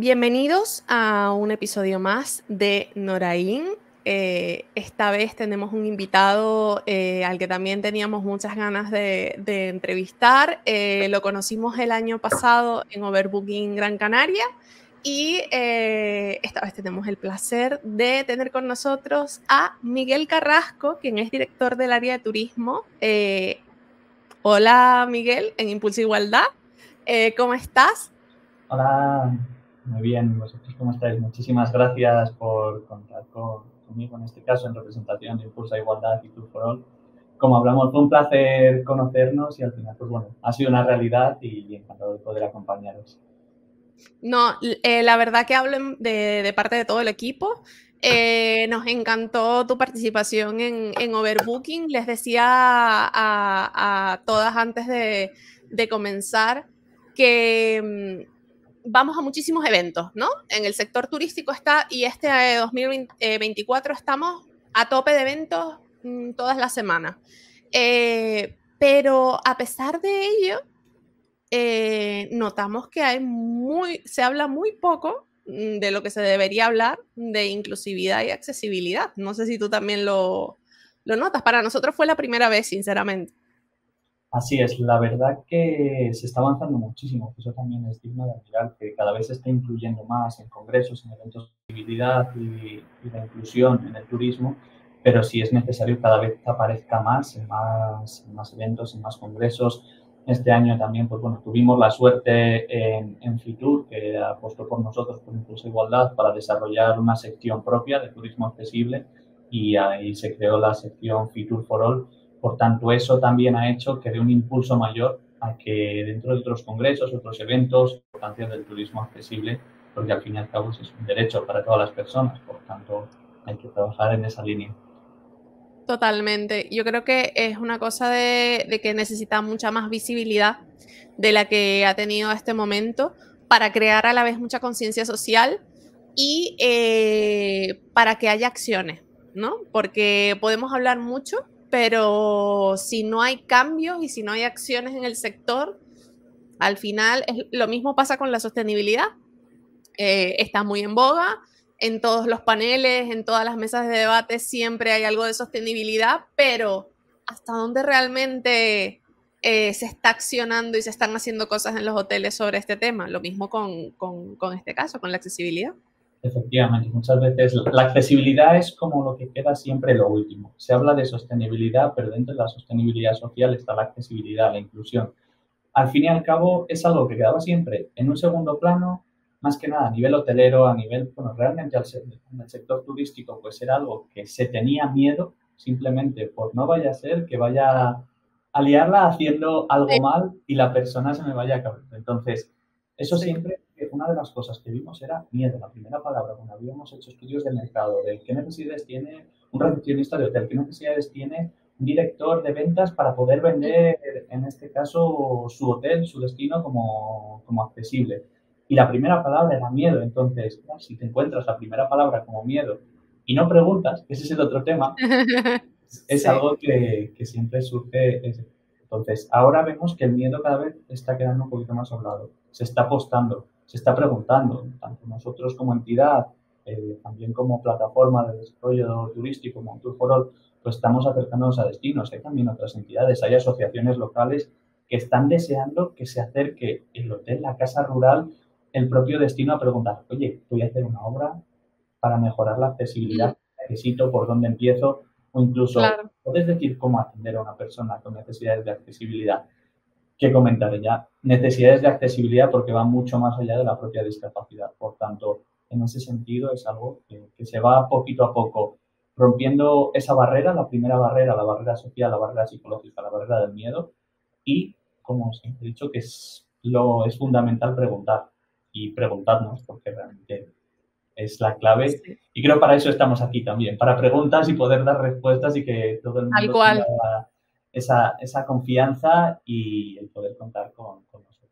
Bienvenidos a un episodio más de Noraín. Esta vez tenemos un invitado al que también teníamos muchas ganas de entrevistar. Lo conocimos el año pasado en Overbooking Gran Canaria y esta vez tenemos el placer de tener con nosotros a Miguel Carrasco, quien es director del área de turismo. Hola Miguel, en Impulso Igualdad. ¿Cómo estás? Hola, muy bien. ¿Vosotros cómo estáis? Muchísimas gracias por contar conmigo en este caso en representación de Impulsa Igualdad y Tour for All. Como hablamos, fue un placer conocernos y al final, pues bueno, ha sido una realidad y encantado de poder acompañaros. No, la verdad que hablo de parte de todo el equipo. Nos encantó tu participación en Overbooking. Les decía a todas antes de comenzar que vamos a muchísimos eventos, ¿no? En el sector turístico está, y este 2024 estamos a tope de eventos todas las semanas. Pero a pesar de ello, notamos que se habla muy poco de lo que se debería hablar de inclusividad y accesibilidad. No sé si tú también lo notas. Para nosotros fue la primera vez, sinceramente. Así es, la verdad que se está avanzando muchísimo, que eso también es digno de admirar, que cada vez se está incluyendo más en congresos, en eventos de accesibilidad y de inclusión en el turismo, pero sí es necesario cada vez que aparezca más en más eventos, en más congresos. Este año también, pues bueno, tuvimos la suerte en Fitur, que apostó por nosotros, por Impulso Igualdad, para desarrollar una sección propia de turismo accesible y ahí se creó la sección Fitur for All. Por tanto, eso también ha hecho que dé un impulso mayor a que dentro de otros congresos, otros eventos, la importancia del turismo accesible, porque al fin y al cabo es un derecho para todas las personas. Por tanto, hay que trabajar en esa línea. Totalmente. Yo creo que es una cosa de que necesita mucha más visibilidad de la que ha tenido este momento para crear a la vez mucha conciencia social y para que haya acciones, ¿no? Porque podemos hablar mucho, pero si no hay cambios y si no hay acciones en el sector, al final lo mismo pasa con la sostenibilidad. Está muy en boga. En todos los paneles, en todas las mesas de debate, siempre hay algo de sostenibilidad, pero ¿hasta dónde realmente se está accionando y se están haciendo cosas en los hoteles sobre este tema? Lo mismo con este caso, con la accesibilidad. Efectivamente, muchas veces la accesibilidad es como lo que queda siempre lo último. Se habla de sostenibilidad, pero dentro de la sostenibilidad social está la accesibilidad, la inclusión. Al fin y al cabo es algo que quedaba siempre en un segundo plano, más que nada a nivel hotelero, a nivel, bueno, realmente en el sector turístico, pues era algo que se tenía miedo simplemente por no vaya a ser que vaya a liarla haciendo algo mal y la persona se me vaya a caer. Entonces, eso Sí. siempre, una de las cosas que vimos era miedo, la primera palabra, cuando habíamos hecho estudios de mercado, de qué necesidades tiene un recepcionista de hotel, qué necesidades tiene un director de ventas para poder vender, en este caso, su hotel, su destino como accesible. Y la primera palabra era miedo. Entonces, si te encuentras la primera palabra como miedo y no preguntas, ese es el otro tema, es Sí. algo que siempre surge. Entonces, ahora vemos que el miedo cada vez está quedando un poquito más hablado. Se está apostando, se está preguntando, tanto nosotros como entidad, también como plataforma de desarrollo turístico, como Tour for All, pues estamos acercándonos a destinos. Hay también otras entidades, hay asociaciones locales que están deseando que se acerque el hotel, la casa rural, el propio destino a preguntar, oye, voy a hacer una obra para mejorar la Mm, accesibilidad, necesito, por dónde empiezo, o incluso, claro. puedes decir cómo atender a una persona con necesidades de accesibilidad. ¿Qué comentaré ya? Necesidades de accesibilidad porque va mucho más allá de la propia discapacidad. Por tanto, en ese sentido es algo que se va poquito a poco rompiendo esa barrera, la primera barrera, la barrera social, la barrera psicológica, la barrera del miedo y, como os he dicho, que es fundamental preguntar y preguntarnos porque realmente es la clave. Sí. Y creo para eso estamos aquí también, para preguntas y poder dar respuestas y que todo el Tal mundo tenga cual. esa confianza y el poder contar con nosotros.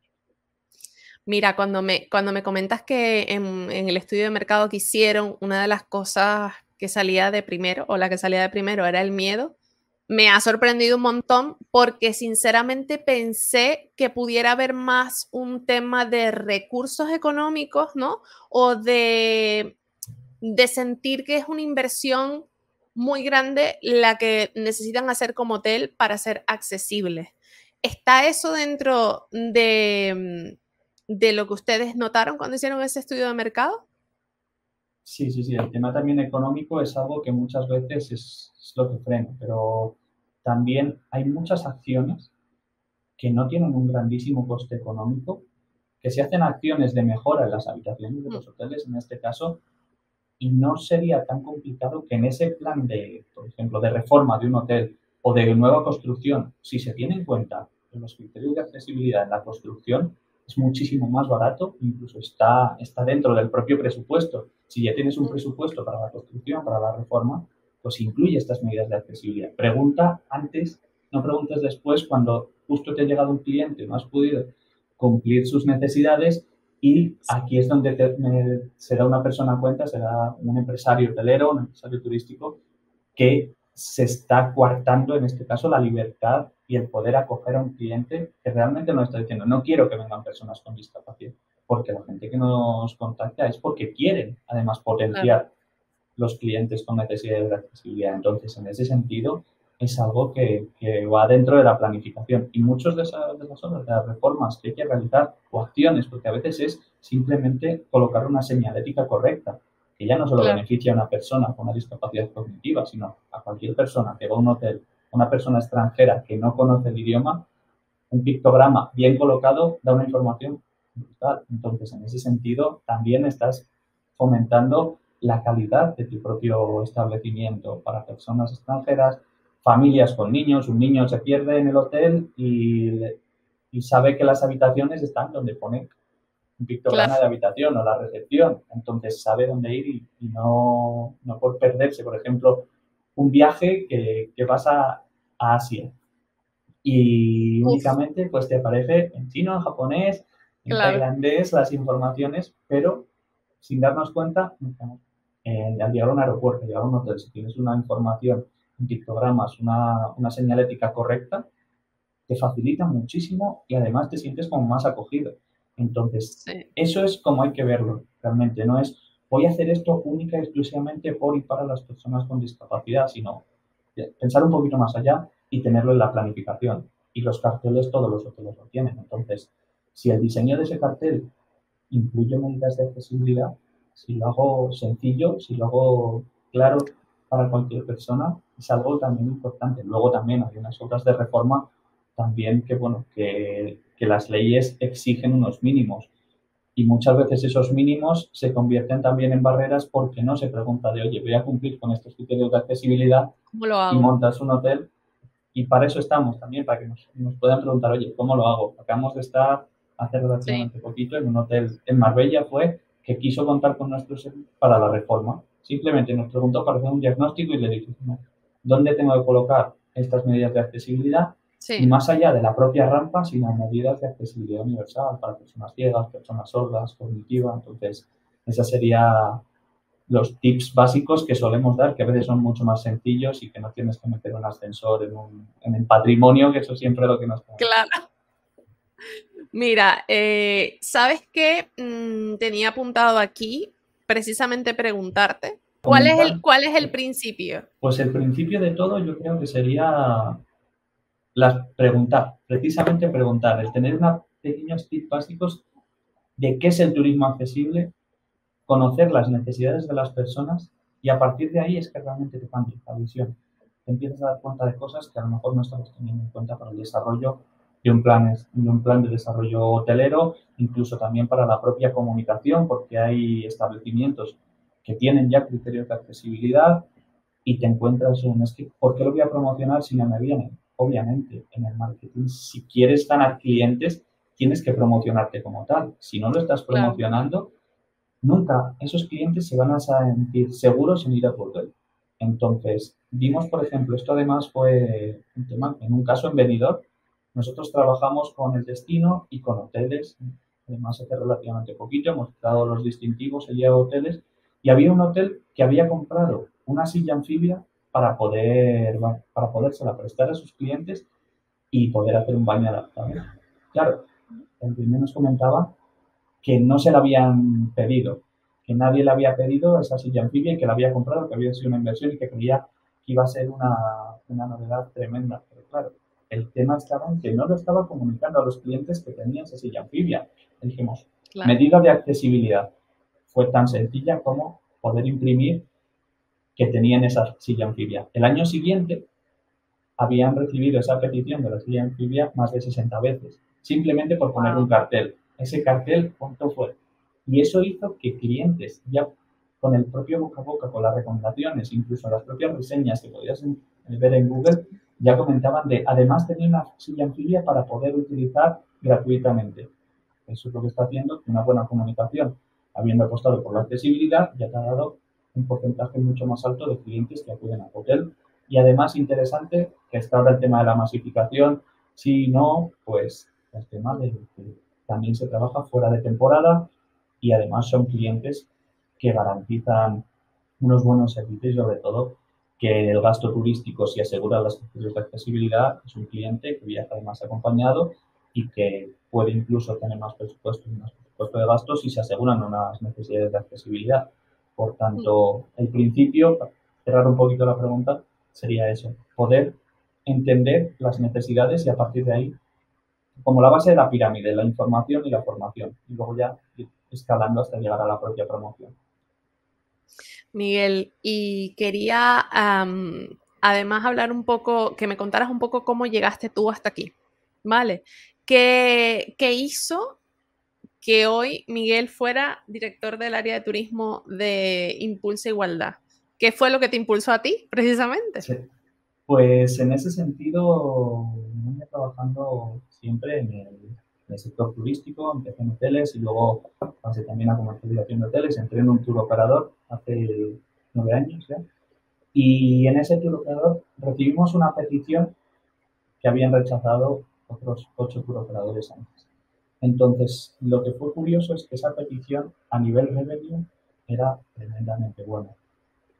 Mira, cuando me comentas que en el estudio de mercado que hicieron, una de las cosas que salía de primero, o la que salía de primero, era el miedo. me ha sorprendido un montón porque sinceramente pensé que pudiera haber más un tema de recursos económicos, ¿no? O de sentir que es una inversión muy grande la que necesitan hacer como hotel para ser accesibles. ¿Está eso dentro de lo que ustedes notaron cuando hicieron ese estudio de mercado? Sí, sí, sí. El tema también económico es algo que muchas veces es lo que frena, pero también hay muchas acciones que no tienen un grandísimo coste económico, que se hacen acciones de mejora en las habitaciones de los hoteles, en este caso, y no sería tan complicado que en ese plan de, por ejemplo, de reforma de un hotel o de nueva construcción, si se tiene en cuenta los criterios de accesibilidad en la construcción, es muchísimo más barato, incluso está dentro del propio presupuesto. Si ya tienes un presupuesto para la construcción, para la reforma, pues incluye estas medidas de accesibilidad. Pregunta antes, no preguntes después cuando justo te ha llegado un cliente y no has podido cumplir sus necesidades y aquí es donde será una persona cuenta, será un empresario hotelero, un empresario turístico que se está coartando, en este caso, la libertad y el poder acoger a un cliente que realmente nos está diciendo, no quiero que vengan personas con discapacidad, porque la gente que nos contacta es porque quieren, además, Claro. potenciar los clientes con necesidades de accesibilidad. Entonces, en ese sentido, es algo que va dentro de la planificación. Y muchos de las obras, de las reformas que hay que realizar, o acciones, porque a veces es simplemente colocar una señalética correcta, que ya no solo Claro. beneficia a una persona con una discapacidad cognitiva, sino a cualquier persona que va a un hotel, una persona extranjera que no conoce el idioma, un pictograma bien colocado da una información brutal. Entonces, en ese sentido, también estás fomentando la calidad de tu propio establecimiento para personas extranjeras, familias con niños. Un niño se pierde en el hotel y sabe que las habitaciones están donde pone un Claro. pictograma de habitación o la recepción. Entonces sabe dónde ir y no por perderse. Por ejemplo, un viaje que vas a Asia y Uf, únicamente pues te aparece en chino, en japonés, en claro. tailandés las informaciones, pero sin darnos cuenta, al llegar a un aeropuerto, llegar a un hotel, si tienes una información, un pictogramas, una señalética correcta, te facilita muchísimo y además te sientes como más acogido. Entonces, Sí. eso es como hay que verlo, realmente. No es voy a hacer esto única y exclusivamente por y para las personas con discapacidad, sino pensar un poquito más allá y tenerlo en la planificación. Y los carteles todos los hoteles lo tienen. Entonces, si el diseño de ese cartel incluye medidas de accesibilidad, si lo hago sencillo, si lo hago claro para cualquier persona, es algo también importante. Luego también hay unas obras de reforma también que, bueno, que las leyes exigen unos mínimos y muchas veces esos mínimos se convierten también en barreras porque no se pregunta de, oye, voy a cumplir con estos criterios de accesibilidad ¿Cómo lo y hago? montas un hotel y para eso estamos también, para que nos puedan preguntar, oye, ¿cómo lo hago? Acabamos de estar hace Sí. relativamente poquito en un hotel en Marbella, fue que quiso contar con nuestros servicios para la reforma. Simplemente nos preguntó para hacer un diagnóstico y le dijimos, ¿dónde tengo que colocar estas medidas de accesibilidad? Y Sí. más allá de la propia rampa, sino medidas de accesibilidad universal para personas ciegas, personas sordas, cognitivas. Entonces, esa sería los tips básicos que solemos dar, que a veces son mucho más sencillos y que no tienes que meter un ascensor en el patrimonio, que eso siempre es lo que nos pasa. Claro. Mira, ¿sabes qué? Tenía apuntado aquí precisamente preguntarte. Comentar, Cuál es el principio? pues el principio de todo yo creo que sería preguntar, precisamente preguntar, el tener unos pequeños tips básicos de qué es el turismo accesible, conocer las necesidades de las personas y a partir de ahí es que realmente te cambia la visión. Te empiezas a dar cuenta de cosas que a lo mejor no estabas teniendo en cuenta para el desarrollo de un plan de desarrollo hotelero, incluso también para la propia comunicación, porque hay establecimientos que tienen ya criterios de accesibilidad y te encuentras un, es que, ¿por qué lo voy a promocionar si no me vienen? Obviamente, en el marketing, si quieres ganar clientes, tienes que promocionarte como tal. Si no lo estás Claro. promocionando, nunca esos clientes se van a sentir seguros en ir a tu hotel. Entonces, vimos, por ejemplo, esto además fue un tema, en un caso en Benidorm, nosotros trabajamos con el destino y con hoteles, además hace relativamente poquito, hemos dado los distintivos, el día de hoteles, y había un hotel que había comprado una silla anfibia para podérsela prestar a sus clientes y poder hacer un baño adaptado. Claro, el primer nos comentaba que no se la habían pedido, que nadie le había pedido esa silla anfibia y que la había comprado, que había sido una inversión y que creía que iba a ser una novedad tremenda. Pero claro, el tema estaba en que no lo estaba comunicando a los clientes que tenían esa silla anfibia. Dijimos, Claro. medida de accesibilidad. Fue tan sencilla como poder imprimir que tenían esa silla anfibia. El año siguiente habían recibido esa petición de la silla anfibia más de 60 veces, simplemente por poner un cartel. Ese cartel, ¿cuánto fue? Y eso hizo que clientes, ya con el propio boca a boca, con las recomendaciones, incluso las propias reseñas que podías ver en Google, ya comentaban de, además tenía una silla anfibia para poder utilizar gratuitamente. Eso es lo que está haciendo que una buena comunicación, habiendo apostado por la accesibilidad, ya te ha dado un porcentaje mucho más alto de clientes que acuden al hotel. Y además, interesante, que está ahora el tema de la masificación. Si no, pues el tema de que también se trabaja fuera de temporada y además son clientes que garantizan unos buenos servicios y sobre todo que el gasto turístico, si asegura los criterios de accesibilidad, es un cliente que viaja además acompañado y que puede incluso tener más presupuesto de gastos si se aseguran unas necesidades de accesibilidad. Por tanto, el principio, para cerrar un poquito la pregunta, sería eso, poder entender las necesidades y a partir de ahí, como la base de la pirámide, la información y la formación, y luego ya ir escalando hasta llegar a la propia promoción. Miguel, y quería además hablar un poco, que me contaras un poco cómo llegaste tú hasta aquí, ¿vale? ¿Qué hizo que hoy Miguel fuera director del área de turismo de Impulsa Igualdad? ¿Qué fue lo que te impulsó a ti, precisamente? Sí. Pues en ese sentido, venía trabajando siempre en el sector turístico, empecé en hoteles y luego pasé también a comercialización de hoteles, entré en un tour operador hace 9 años ya. Y en ese tour operador recibimos una petición que habían rechazado otros 8 tour operadores antes. Entonces, lo que fue curioso es que esa petición a nivel revenue era tremendamente buena.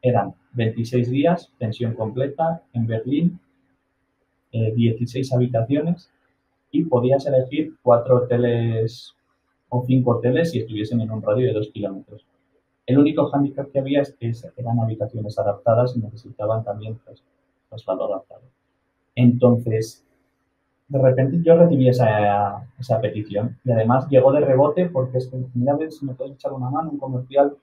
Eran 26 días, pensión completa en Berlín, 16 habitaciones y podías elegir 4 hoteles o 5 hoteles si estuviesen en un radio de 2 kilómetros. El único hándicap que había es que eran habitaciones adaptadas y necesitaban también traslado adaptado. Entonces, de repente yo recibí esa petición y además llegó de rebote porque es que, mira, a ver si me puedes echar una mano, un comercial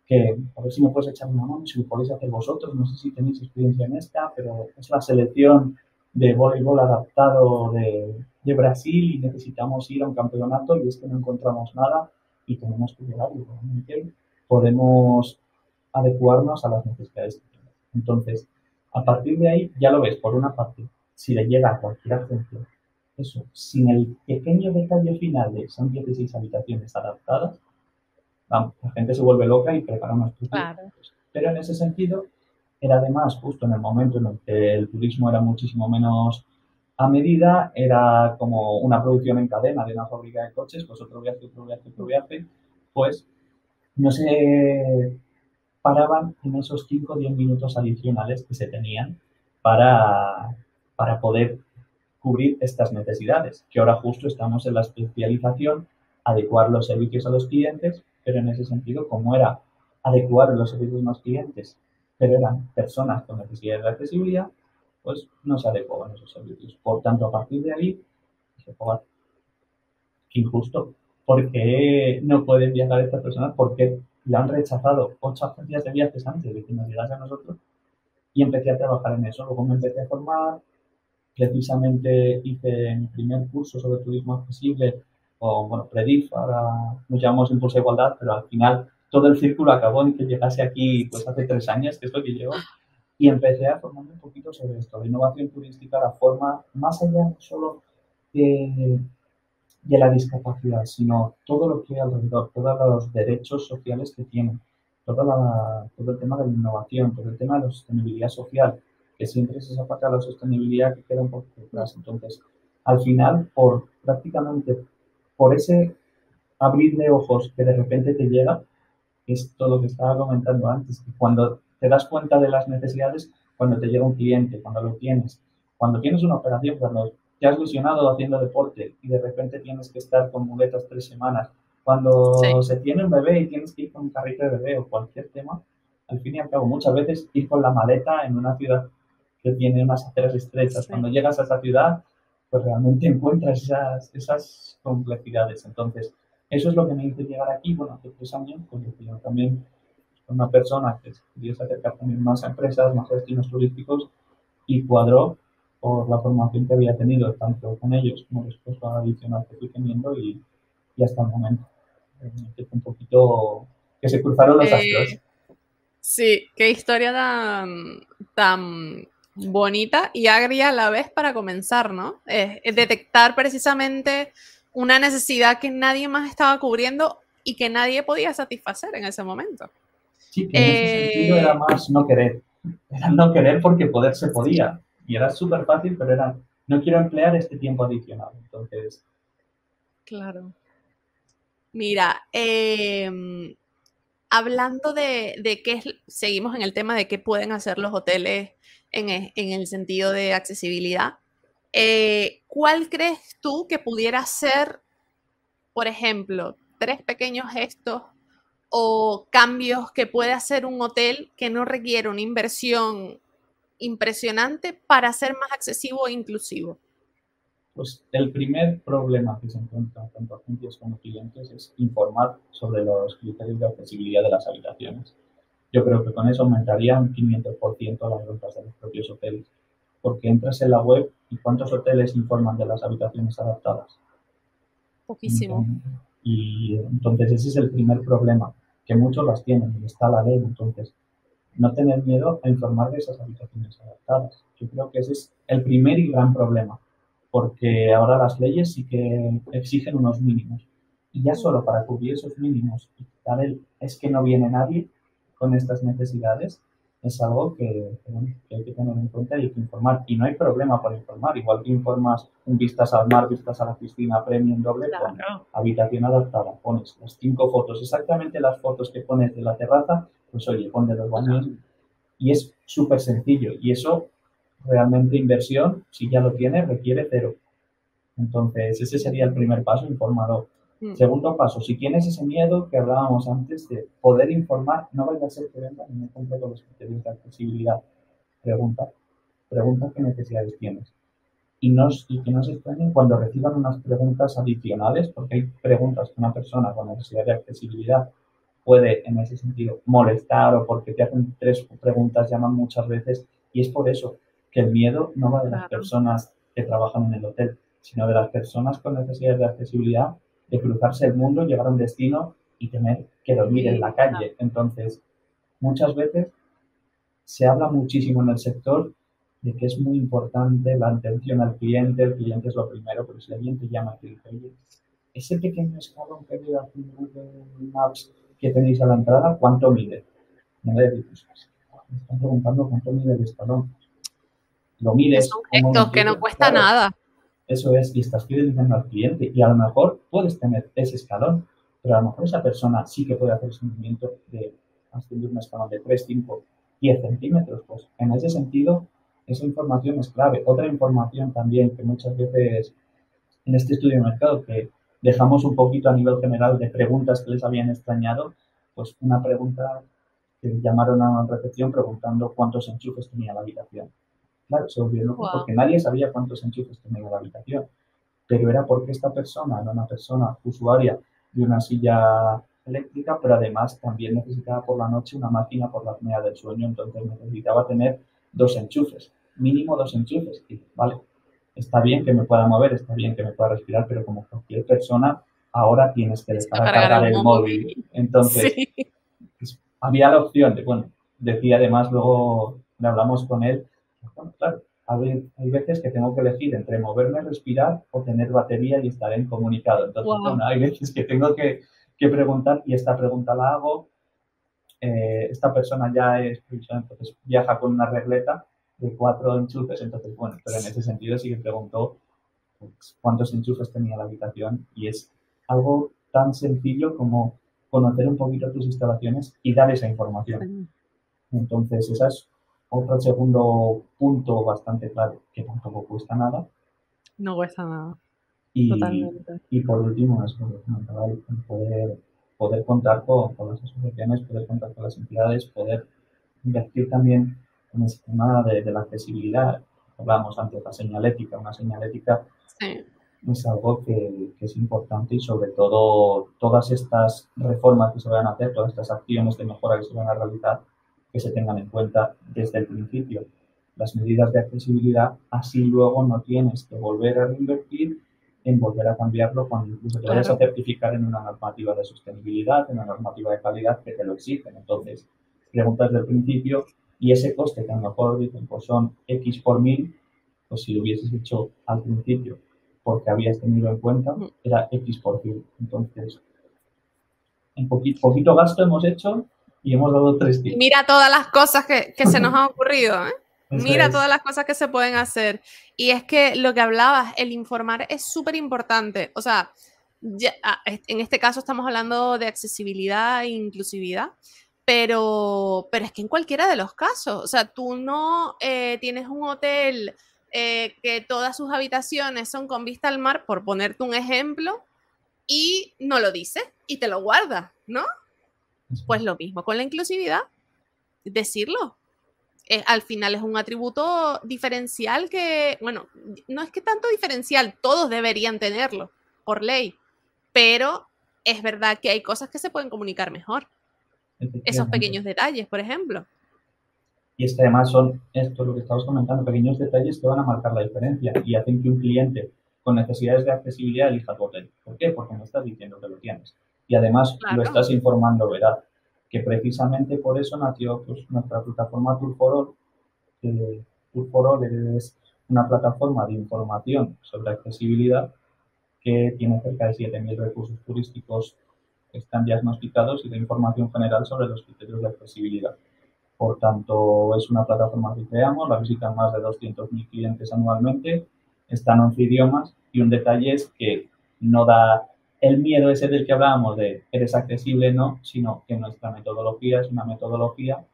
que a ver si me puedes echar una mano, si lo podéis hacer vosotros, no sé si tenéis experiencia en esta, pero es la selección de voleibol adaptado de Brasil y necesitamos ir a un campeonato y es que no encontramos nada y tenemos que llegar y realmente podemos adecuarnos a las necesidades que tenemos. Entonces, a partir de ahí ya lo ves, por una parte, si le llega a cualquier agencia, eso, sin el pequeño detalle final de son 16 habitaciones adaptadas, vamos, la gente se vuelve loca y prepara unos precios. Claro. Pero en ese sentido, era además justo en el momento en el que el turismo era muchísimo menos a medida, era como una producción en cadena de una fábrica de coches, pues otro viaje, otro viaje, otro viaje, pues no se paraban en esos 5 o 10 minutos adicionales que se tenían para, para poder cubrir estas necesidades, que ahora justo estamos en la especialización, adecuar los servicios a los clientes, pero en ese sentido, como era adecuar los servicios a los clientes, pero eran personas con necesidades de accesibilidad, pues no se adecuaban esos servicios. Por tanto, a partir de ahí, se fue injusto. ¿Por qué no pueden viajar estas personas? Porque le han rechazado 8 agencias de viajes antes de que nos llegase a nosotros y empecé a trabajar en eso. Luego me empecé a formar, precisamente hice mi primer curso sobre turismo accesible con, bueno, Predif, ahora nos llamamos Impulso de Igualdad, pero al final todo el círculo acabó en que llegase aquí pues hace 3 años, que es lo que llevo, y empecé a formarme un poquito sobre esto, de innovación turística, la forma, más allá no solo de, de la discapacidad, sino todo lo que hay alrededor, todos los derechos sociales que tienen, todo el tema de la innovación, todo el tema de la sostenibilidad social, que siempre es esa parte de la sostenibilidad que queda un poco detrás. Entonces, al final, prácticamente por ese abrir de ojos que de repente te llega, es todo lo que estaba comentando antes, que cuando te das cuenta de las necesidades, cuando te llega un cliente, cuando tienes una operación, cuando te has lesionado haciendo deporte y de repente tienes que estar con muletas 3 semanas, cuando Sí, se tiene un bebé y tienes que ir con un carrito de bebé o cualquier tema, al fin y al cabo, muchas veces ir con la maleta en una ciudad que tiene unas aceras estrechas, sí. cuando llegas a esa ciudad, pues realmente encuentras esas complejidades. Entonces, eso es lo que me hizo llegar aquí, bueno, hace 3 años, pues yo también una persona que quería acercar también más a empresas, más a destinos turísticos y cuadró por la formación que había tenido tanto con ellos como después la adicional que fui teniendo y hasta el momento. Que fue un poquito que se cruzaron los astros. Eh, sí, qué historia tan bonita y agria a la vez para comenzar, ¿no? Es detectar precisamente una necesidad que nadie más estaba cubriendo y que nadie podía satisfacer en ese momento. Sí, que en ese sentido era Eh, más no querer. Era no querer porque poder se podía. Y era súper fácil, pero era no quiero emplear este tiempo adicional. Entonces, claro. Mira, hablando de qué seguimos en el tema de qué pueden hacer los hoteles en el sentido de accesibilidad. ¿Cuál crees tú que pudiera ser, por ejemplo, tres pequeños gestos o cambios que puede hacer un hotel que no requiere una inversión impresionante para ser más accesivo e inclusivo? pues el primer problema que se encuentra tanto agencias como clientes es informar sobre los criterios de accesibilidad de las habitaciones. Yo creo que con eso aumentaría un 500% las ventas de los propios hoteles, porque entras en la web y cuántos hoteles informan de las habitaciones adaptadas. Poquísimo. Y entonces ese es el primer problema, que muchos las tienen y está la ley. Entonces, no tener miedo a informar de esas habitaciones adaptadas. Yo creo que ese es el primer y gran problema, porque ahora las leyes sí que exigen unos mínimos. Y ya solo para cubrir esos mínimos y quitar es que no viene nadie con estas necesidades, es algo bueno, que hay que tener en cuenta y hay que informar. Y no hay problema por informar, igual que informas un vistas al mar, vistas a la piscina, premium doble, pon Claro. habitación adaptada, pones las 5 fotos, exactamente las fotos que pones de la terraza, pues oye, pon de los baños y es súper sencillo. Y eso, realmente inversión, si ya lo tienes, requiere cero. Entonces, ese sería el primer paso, informarlo. Mm, Segundo paso, si tienes ese miedo que hablábamos antes de poder informar, no vaya a ser que venga y no cumple con los criterios de accesibilidad. Pregunta, pregunta qué necesidades tienes. Y que no se extrañen cuando reciban unas preguntas adicionales, porque hay preguntas que una persona con necesidad de accesibilidad puede en ese sentido molestar o porque te hacen 3 preguntas, llaman muchas veces y es por eso que el miedo no va de las claro. personas que trabajan en el hotel, sino de las personas con necesidades de accesibilidad, de cruzarse el mundo, llegar a un destino y tener que dormir en la Y, calle. Entonces, muchas veces se habla muchísimo en el sector de que es muy importante la atención al cliente, el cliente es lo primero, pero si alguien te llama y te dice, oye, ese pequeño escalón que veo aquí en Google Maps que tenéis a la entrada, ¿cuánto mide? No le dices, me están preguntando cuánto mide el escalón. Lo que mides son un gestos que no momentito, cuesta claro, nada. eso es, y estás fidelizando al cliente. Y a lo mejor puedes tener ese escalón, pero a lo mejor esa persona sí que puede hacer ese movimiento de ascender un escalón de 3 5 10 centímetros. Pues en ese sentido, esa información es clave. Otra información también que muchas veces en este estudio de mercado que dejamos un poquito a nivel general de preguntas que les habían extrañado, pues una pregunta que llamaron a recepción preguntando cuántos enchufes tenía la habitación. Claro, se volvió loco Wow. porque nadie sabía cuántos enchufes tenía la habitación, pero era porque esta persona era una persona usuaria de una silla eléctrica, pero además también necesitaba por la noche una máquina por la apnea del sueño, entonces necesitaba tener 2 enchufes, mínimo 2 enchufes. Y, vale, está bien que me pueda mover, está bien que me pueda respirar, pero como cualquier persona, ahora tienes que Necesito dejar a cargar cargar el el móvil. móvil. Entonces, Sí. pues, había la opción de, bueno, decía además, luego le hablamos con él, bueno, claro, hay veces que tengo que elegir entre moverme, respirar o tener batería y estar en comunicado. Entonces, Wow. bueno, hay veces que tengo que preguntar y esta pregunta la hago. Esta persona ya es profesional, entonces viaja con una regleta de 4 enchufes, entonces, bueno, pero en ese sentido sí que preguntó pues, cuántos enchufes tenía la habitación y es algo tan sencillo como conocer un poquito tus instalaciones y dar esa información. Sí. Entonces, esa es Otro segundo punto bastante claro, que tampoco cuesta nada. No cuesta nada, Y, totalmente. y por último, es lo que comentaba, el poder contar con las asociaciones, poder contar con las entidades, poder invertir también en el tema de la accesibilidad. Hablábamos antes de la señalética. Una señalética Sí, es algo que es importante y sobre todo todas estas reformas que se van a hacer, todas estas acciones de mejora que se van a realizar, que se tengan en cuenta desde el principio. Las medidas de accesibilidad, así luego no tienes que volver a reinvertir en volver a cambiarlo cuando incluso te vayas a claro. certificar en una normativa de sostenibilidad, en una normativa de calidad que te lo exigen. Entonces, preguntas del principio y ese coste que a lo mejor dicen pues son X por mil, pues si lo hubieses hecho al principio porque habías tenido en cuenta, Ujú. era X por cien. Entonces, en poquito gasto hemos hecho y hemos dado 3 Y tips. mira todas las cosas que se nos han ocurrido, ¿eh? Eso Mira todas es. las cosas que se pueden hacer. Y es que lo que hablabas, el informar es súper importante. O sea, en este caso estamos hablando de accesibilidad e inclusividad, pero es que en cualquiera de los casos, o sea, tú no tienes un hotel que todas sus habitaciones son con vista al mar, por ponerte un ejemplo, y no lo dices y te lo guardas, ¿no? Eso Pues es. lo mismo con la inclusividad, decirlo. Al final es un atributo diferencial que, bueno, no es que tanto diferencial, todos deberían tenerlo por ley, pero es verdad que hay cosas que se pueden comunicar mejor. Esos Efectivamente. pequeños detalles, por ejemplo. Y es que además son, esto lo que estamos comentando, pequeños detalles que van a marcar la diferencia y hacen que un cliente con necesidades de accesibilidad elija tu hotel. ¿Por qué? Porque no estás diciendo que lo tienes. Y además lo Claro, estás informando veraz. Que precisamente por eso nació pues, nuestra plataforma Tour for All. Tour for All es una plataforma de información sobre accesibilidad que tiene cerca de 7.000 recursos turísticos que están diagnosticados y de información general sobre los criterios de accesibilidad. Por tanto, es una plataforma que creamos, la visitan más de 200.000 clientes anualmente, está en 11 idiomas y un detalle es que no da el miedo ese del que hablábamos de eres accesible, no, sino que nuestra metodología es una metodología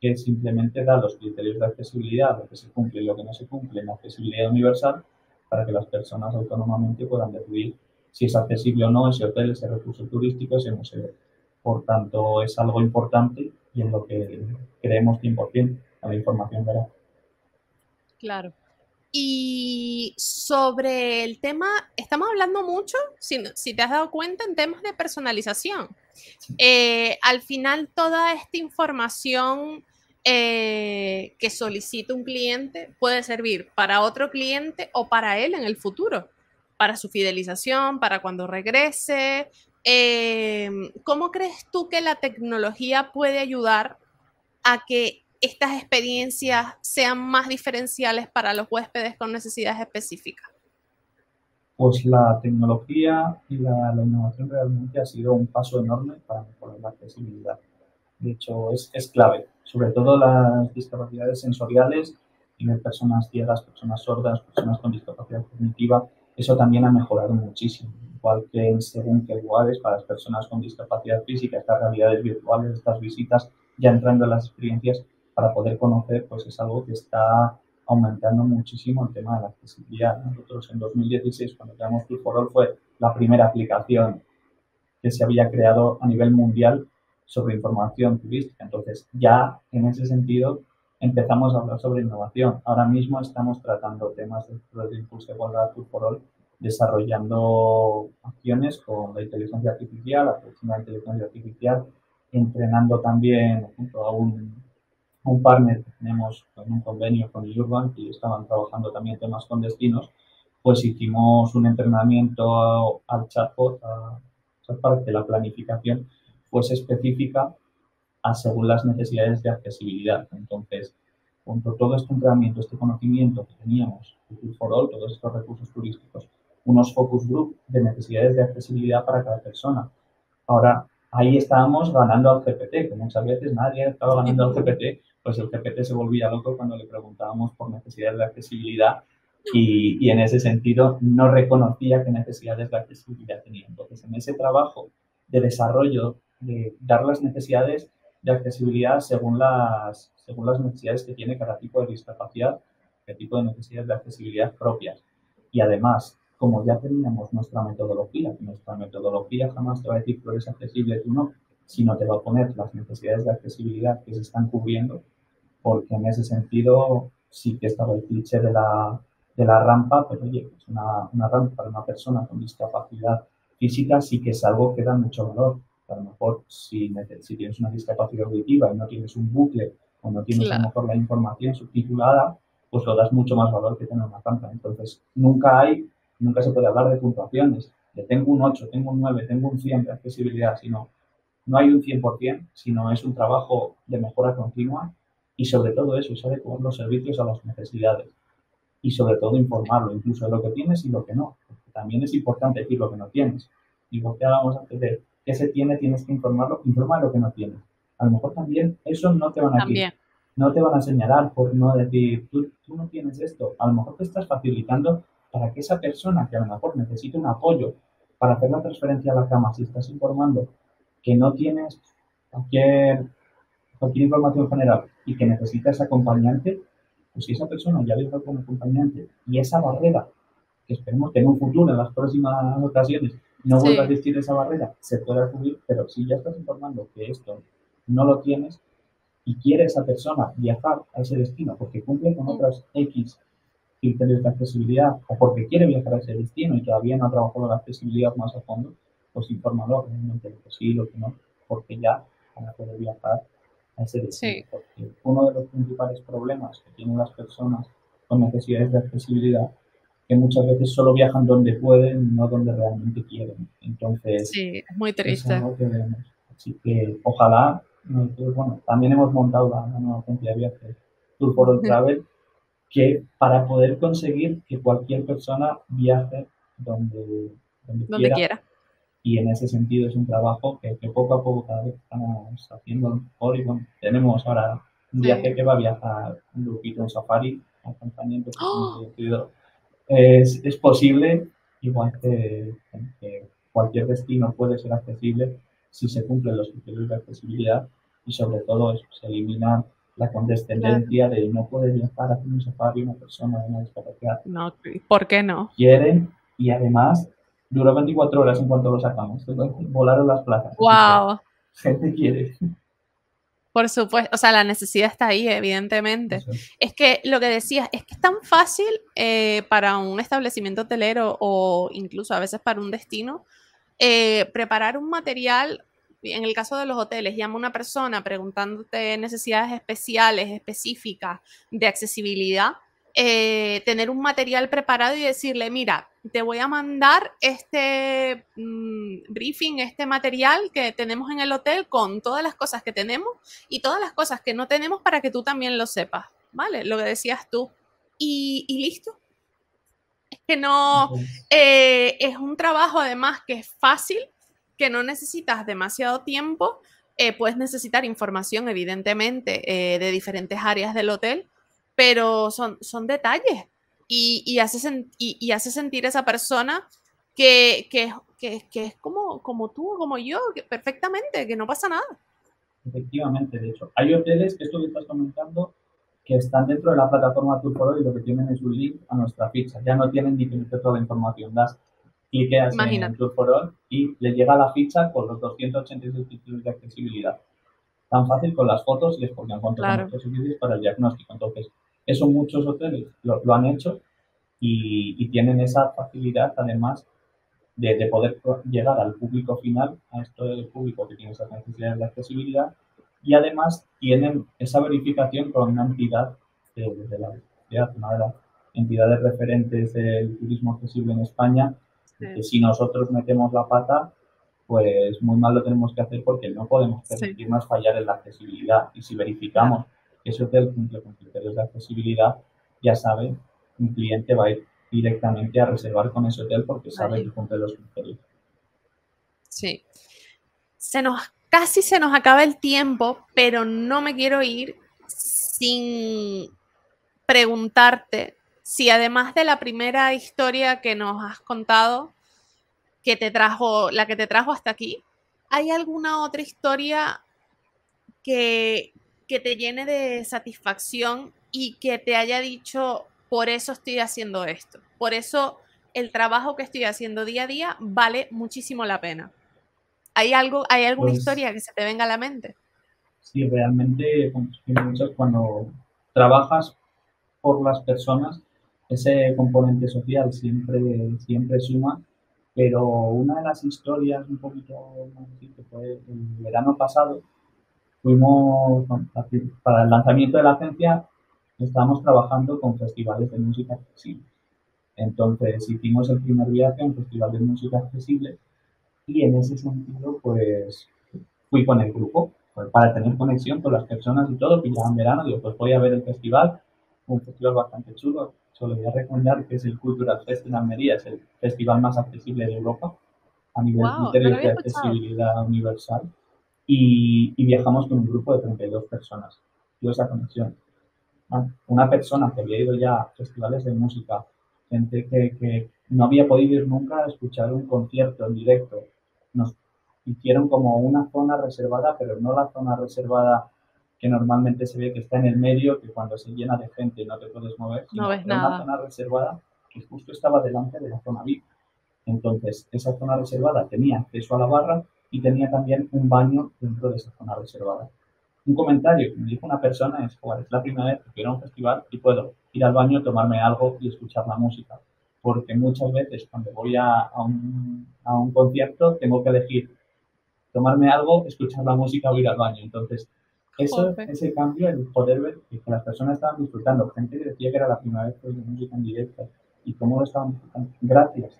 que simplemente da los criterios de accesibilidad, lo que se cumple y lo que no se cumple en accesibilidad universal, para que las personas autónomamente puedan decidir si es accesible o no ese hotel, ese recurso turístico, ese museo. Por tanto, es algo importante y en lo que creemos 100% a la información veraz. claro. Y sobre el tema, estamos hablando mucho, si te has dado cuenta, en temas de personalización. Al final, toda esta información que solicita un cliente puede servir para otro cliente o para él en el futuro, para su fidelización, para cuando regrese. ¿Cómo crees tú que la tecnología puede ayudar a que estas experiencias sean más diferenciales para los huéspedes con necesidades específicas? Pues la tecnología y la innovación realmente ha sido un paso enorme para mejorar la accesibilidad. De hecho, es clave, sobre todo las discapacidades sensoriales, tienen personas ciegas, personas sordas, personas con discapacidad cognitiva, eso también ha mejorado muchísimo. Igual que en según qué lugares, para las personas con discapacidad física, estas realidades virtuales, estas visitas, ya entrando en las experiencias para poder conocer, pues es algo que está aumentando muchísimo el tema de la accesibilidad. Nosotros en 2016, cuando creamos Tour for All, fue la primera aplicación que se había creado a nivel mundial sobre información turística. Entonces, ya en ese sentido empezamos a hablar sobre innovación. Ahora mismo estamos tratando temas de Impulse Igualdad Tour for All, desarrollando acciones con la inteligencia artificial, la inteligencia artificial, entrenando también junto a un partner que tenemos en un convenio con el Urban, que estaban trabajando también temas con destinos, pues hicimos un entrenamiento al chatbot para que la planificación fuese específica según las necesidades de accesibilidad. Entonces, con todo este entrenamiento, este conocimiento que teníamos de Tour for All, todos estos recursos turísticos, unos focus group de necesidades de accesibilidad para cada persona. Ahora, ahí estábamos ganando al GPT, que muchas veces nadie estaba ganando al GPT, pues el GPT se volvía loco cuando le preguntábamos por necesidades de accesibilidad y en ese sentido no reconocía qué necesidades de accesibilidad tenía. Entonces, en ese trabajo de desarrollo, de dar las necesidades, de accesibilidad según las necesidades que tiene cada tipo de discapacidad, qué tipo de necesidades de accesibilidad propias. Y además, como ya teníamos nuestra metodología jamás te va a decir tú eres accesible, tú no, sino te va a poner las necesidades de accesibilidad que se están cubriendo, porque en ese sentido sí que estaba el cliché de la rampa, pero oye, pues una rampa para una persona con discapacidad física sí que es algo que da mucho valor. A lo mejor si tienes una discapacidad auditiva y no tienes un bucle o no tienes a lo Claro, mejor la información subtitulada, pues lo das mucho más valor que tener una rampa. Entonces, nunca se puede hablar de puntuaciones, de tengo un 8, tengo un 9, tengo un 100 de accesibilidad, sino no hay un 100%, sino es un trabajo de mejora continua y sobre todo eso, es adecuar los servicios a las necesidades y sobre todo informarlo, incluso de lo que tienes y lo que no, porque también es importante decir lo que no tienes. Igual que hablábamos antes de qué se tiene, tienes que informarlo, informa lo que no tienes. A lo mejor también eso no te van a decir, también. no te van a señalar por no decir, tú no tienes esto, a lo mejor te estás facilitando para que esa persona que a lo mejor necesita un apoyo para hacer la transferencia a la cama, si estás informando que no tienes cualquier información general y que necesitas acompañante, pues si esa persona ya viene con acompañante y esa barrera, que esperemos que en un futuro, en las próximas ocasiones, no vuelva a Sí. existir esa barrera, se pueda cubrir, pero si ya estás informando que esto no lo tienes y quiere esa persona viajar a ese destino porque cumple con Mm. otras X criterios de accesibilidad o porque quiere viajar a ese destino y todavía no ha trabajado la accesibilidad más a fondo, pues infórmalo realmente lo que sí, lo que no, porque ya van a poder viajar a ese destino. Sí, Porque uno de los principales problemas que tienen las personas con necesidades de accesibilidad que muchas veces solo viajan donde pueden, no donde realmente quieren. Entonces, sí, es muy es triste. algo que veremos. Así que ojalá, bueno, también hemos montado la nueva agencia de viajes Tour for All Travel, que para poder conseguir que cualquier persona viaje donde Donde quiera, quiera. y en ese sentido es un trabajo que poco a poco cada vez estamos haciendo mejor y bueno, tenemos ahora un viaje Sí. que va a viajar un grupito en safari, acompañamiento que hemos ¡Oh! decidido. Es posible, igual que cualquier destino puede ser accesible si se cumplen los criterios de accesibilidad y sobre todo eso, se elimina la Claro. condescendencia de no poder viajar a hacer un safari una persona de una discapacidad. No, ¿por qué no? Quieren y además duró 24 horas en cuanto lo sacamos. Volaron las plazas, así que Wow. gente quiere. Por supuesto, o sea, la necesidad está ahí, evidentemente. Eso es. Es que lo que decías, es que es tan fácil para un establecimiento hotelero o incluso a veces para un destino preparar un material. En el caso de los hoteles, llama a una persona preguntándote necesidades especiales, específicas de accesibilidad, tener un material preparado y decirle, mira, te voy a mandar este briefing, este material que tenemos en el hotel con todas las cosas que tenemos y todas las cosas que no tenemos para que tú también lo sepas, ¿vale? Lo que decías tú. Y listo. Es que no, Eso es. es un trabajo además que es fácil, que no necesitas demasiado tiempo, puedes necesitar información evidentemente de diferentes áreas del hotel, pero son detalles y hace sentir a esa persona que es como tú o como yo, que perfectamente, que no pasa nada. Efectivamente, de hecho. Hay hoteles, esto que estás comentando, que están dentro de la plataforma Tour for All y lo que tienen es un link a nuestra ficha. Ya no tienen ni que meter toda la información. Cliqueas en Imagínate. Tour for All y le llega la ficha con los 286 títulos de accesibilidad. Tan fácil con las fotos y les ponían cuánto con Claro. otros servicios para el diagnóstico. Entonces, eso muchos hoteles lo han hecho y tienen esa facilidad además de poder llegar al público final, a esto del público que tiene esas necesidades de accesibilidad, y además tienen esa verificación con una entidad de la universidad, una de las entidades referentes del turismo accesible en España, que Sí. si nosotros metemos la pata, pues muy mal lo tenemos que hacer porque no podemos Sí, permitirnos fallar en la accesibilidad. Y si claro. verificamos que ese hotel cumple con criterios de accesibilidad, ya sabe, un cliente va a ir directamente a reservar con ese hotel porque sabe Allí. que cumple los criterios. Sí. Casi se nos acaba el tiempo, pero no me quiero ir sin preguntarte si además de la primera historia que nos has contado, la que te trajo hasta aquí, ¿hay alguna otra historia que, que te llene de satisfacción y que te haya dicho, por eso estoy haciendo esto, por eso el trabajo que estoy haciendo día a día vale muchísimo la pena? ¿Hay alguna Pues historia que se te venga a la mente? sí, realmente cuando trabajas por las personas, ese componente social siempre suma, pero una de las historias un poquito más así, que fue el verano pasado, fuimos, para el lanzamiento de la agencia, estábamos trabajando con festivales de música accesible. Entonces hicimos el primer viaje a un festival de música accesible y en ese sentido, pues fui con el grupo pues, para tener conexión con las personas y todo, pillaban verano, digo, pues voy a ver el festival, un festival bastante chulo, solo voy a recomendar que es el Cultural Fest en Almería, es el festival más accesible de Europa a nivel Wow, no lo criterios había de escuchado. accesibilidad universal y viajamos con un grupo de 32 personas. Tuve esa conexión. Una persona que había ido ya a festivales de música, gente que no había podido ir nunca a escuchar un concierto en directo, nos hicieron como una zona reservada, pero no la zona reservada que normalmente se ve que está en el medio, que cuando se llena de gente no te puedes mover, No sino ves era una nada. zona reservada que justo estaba delante de la zona VIP. Entonces, esa zona reservada tenía acceso a la barra y tenía también un baño dentro de esa zona reservada. Un comentario que me dijo una persona es, joder, es la primera vez que quiero a un festival y puedo ir al baño, tomarme algo y escuchar la música. Porque muchas veces cuando voy a un concierto tengo que elegir tomarme algo, escuchar la música o ir al baño. Entonces, Jope. ese cambio, el poder ver que las personas estaban disfrutando, gente que decía que era la primera vez que oía música en directo y cómo lo estaban disfrutando, gracias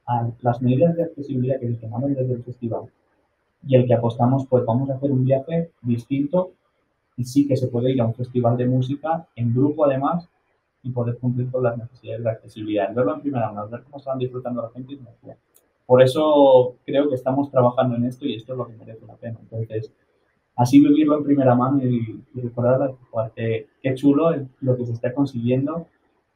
a las medidas de accesibilidad que se tomaron desde el festival y el que apostamos, pues vamos a hacer un viaje distinto y sí que se puede ir a un festival de música en grupo además y poder cumplir con las necesidades de accesibilidad. Verlo en primera mano, ver cómo estaban disfrutando la gente y me. Por eso creo que estamos trabajando en esto y esto es lo que merece la pena. Entonces, así vivirlo en primera mano y recordar que qué chulo lo que se está consiguiendo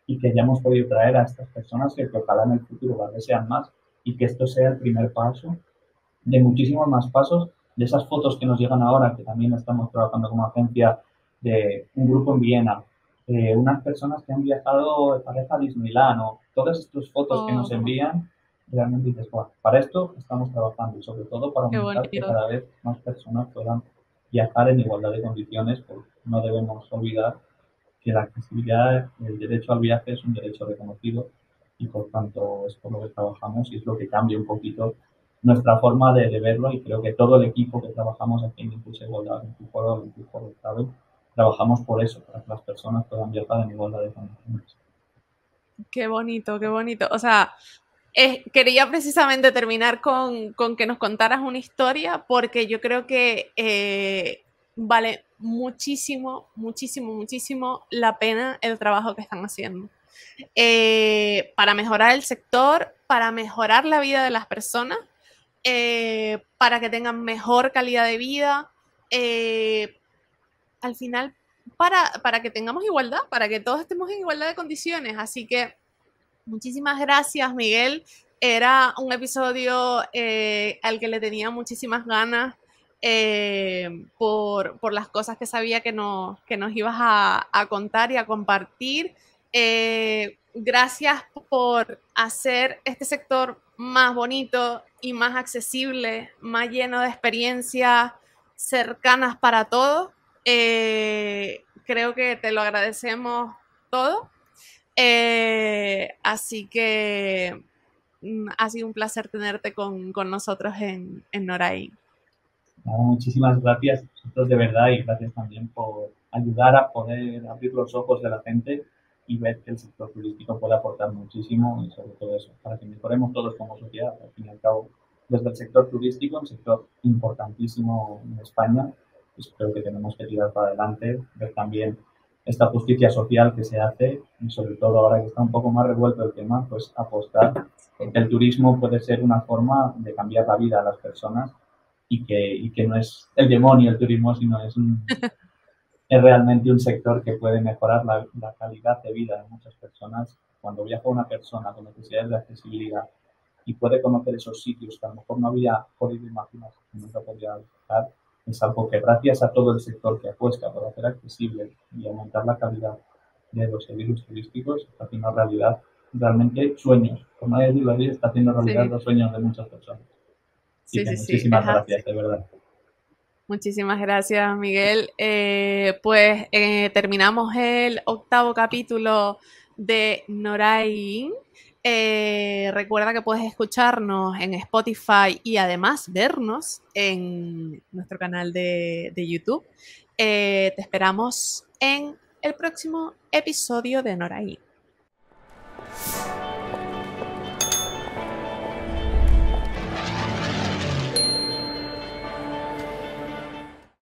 y que hayamos podido traer a estas personas que ojalá en el futuro cada vez sean más y que esto sea el primer paso de muchísimos más pasos, de esas fotos que nos llegan ahora, que también estamos trabajando como agencia de un grupo en Viena, unas personas que han viajado de pareja a Disneyland, o todas estas fotos que nos Oh, envían, realmente dices, bueno, para esto estamos trabajando y sobre todo para qué aumentar que bonito. cada vez más personas puedan viajar en igualdad de condiciones, porque no debemos olvidar que la accesibilidad, el derecho al viaje es un derecho reconocido y por tanto es por lo que trabajamos y es lo que cambia un poquito nuestra forma de verlo y creo que todo el equipo que trabajamos aquí en Impulsa Igualdad, en Foro, en Foro Travel, trabajamos por eso, para que las personas puedan viajar en igualdad de condiciones. Qué bonito, qué bonito. O sea, quería precisamente terminar con que nos contaras una historia porque yo creo que vale muchísimo, muchísimo, muchísimo la pena el trabajo que están haciendo. Para mejorar el sector, para mejorar la vida de las personas, para que tengan mejor calidad de vida, eh, al final para que tengamos igualdad, para que todos estemos en igualdad de condiciones. Así que muchísimas gracias, Miguel. Era un episodio al que le tenía muchísimas ganas por las cosas que sabía que nos ibas a contar y a compartir. Gracias por hacer este sector más bonito y más accesible, más lleno de experiencias cercanas para todos. Creo que te lo agradecemos todo. Así que ha sido un placer tenerte con nosotros en Noray. Nada, muchísimas gracias a vosotros de verdad y gracias también por ayudar a poder abrir los ojos de la gente y ver que el sector turístico puede aportar muchísimo y sobre todo eso, para que mejoremos todos como sociedad. Al fin y al cabo, desde el sector turístico, un sector importantísimo en España, pues creo que tenemos que tirar para adelante, ver también esta justicia social que se hace y sobre todo ahora que está un poco más revuelto el tema, pues apostar porque el turismo puede ser una forma de cambiar la vida a las personas y que no es el demonio el turismo, sino es realmente un sector que puede mejorar la calidad de vida de muchas personas. Cuando viaja una persona con necesidades de accesibilidad y puede conocer esos sitios que a lo mejor no había podido imaginar, que nunca podía visitar, es algo que gracias a todo el sector que apuesta por hacer accesible y aumentar la calidad de los servicios turísticos, está haciendo realidad realmente sueños. Por no decirlo así, está haciendo realidad Sí, los sueños de muchas personas. Así sí, que sí, sí, es muchísimas así. gracias, de verdad. Muchísimas gracias, Miguel. Pues terminamos el 8º capítulo de Noray. Recuerda que puedes escucharnos en Spotify y además vernos en nuestro canal de YouTube. Te esperamos en el próximo episodio de Noray.